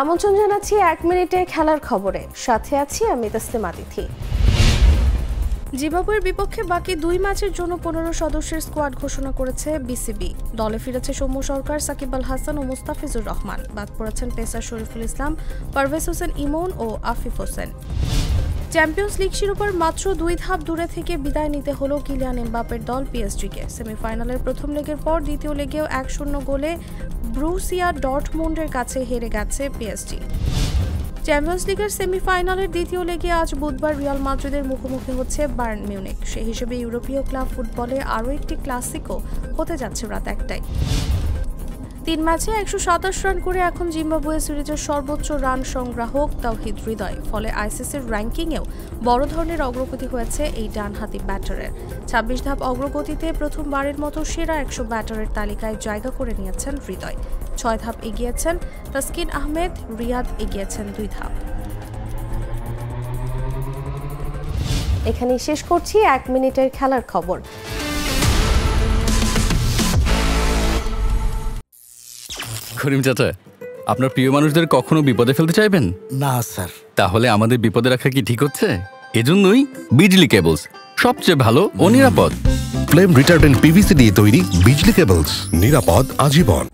আমন্ত্রণ জানাচ্ছি 1 মিনিটে খেলার খবরে, সাথে আছি আমি তাসলিমা তিথি। জিম্বাবুয়ের বিপক্ষে বাকি 2 ম্যাচের জন্য 15 সদস্যের স্কোয়াড ঘোষণা করেছে বিসিবি। দলে ফিরেছে সৌম্য সরকার, সাকিব আল হাসান ও মুস্তাফিজুর রহমান। বাদ পড়েছেন পেসার শরীফুল ইসলাম, পারভেজ হোসেন ইমন ও আফিফ হোসেন। চ্যাম্পিয়ন্স লিগ শিরোপার মাত্র 2 ধাপ দূরে থেকে বিদায় নিতে হলো কিলিয়ান এমবাপ্পের দল পিএসজিকে। সেমিফাইনালের প্রথম লেগের পর দ্বিতীয় লেগেও 1-0 গোলে ব্রুসিয়া ডর্টমুন্ডের কাছে হেরে গেছে পিএসজি। চ্যাম্পিয়ন্স লিগের সেমিফাইনালের দ্বিতীয় লেগে আজ বুধবার রিয়াল মাদ্রিদের মুখোমুখি হচ্ছে বায়ার্ন মিউনিখ। সেই হিসেবে ইউরোপীয় ক্লাব ফুটবলে আরও একটি ক্লাসিকো হতে যাচ্ছে রাত 1টায়। 3 ম্যাচে 127 রান করে এখন জিম্বাবুয়ে সিরিজের সর্বোচ্চ রান সংগ্রাহক তাওহিদ হৃদয়। ফলে আইসিসির র্যাঙ্কিংয়েও বড় ধরনের অগ্রগতি হয়েছে এই ডানহাতি ব্যাটারের। 26 ধাপ অগ্রগতিতে প্রথমবারের মতো সেরা 100 ব্যাটারের তালিকায় জায়গা করে নিয়েছেন হৃদয়। 6 ধাপ এগিয়েছেন তাসকিন আহমেদ, রিয়াদ এগিয়েছেন 2 ধাপ। এখানেই শেষ করছি 1 মিনিটের খেলার খবর। করিম চাচা, আপনার প্রিয় মানুষদের কখনো বিপদে ফেলতে চাইবেন না স্যার। তাহলে আমাদের বিপদে রাখা কি ঠিক হচ্ছে? এজন্যই বিজলি কেবলস সবচেয়ে ভালো ও নিরাপদ। ফ্লেম রিটার্ডেন্ট পিভিসি দিয়ে তৈরি বিজলি কেবলস, নিরাপদ আজীবন।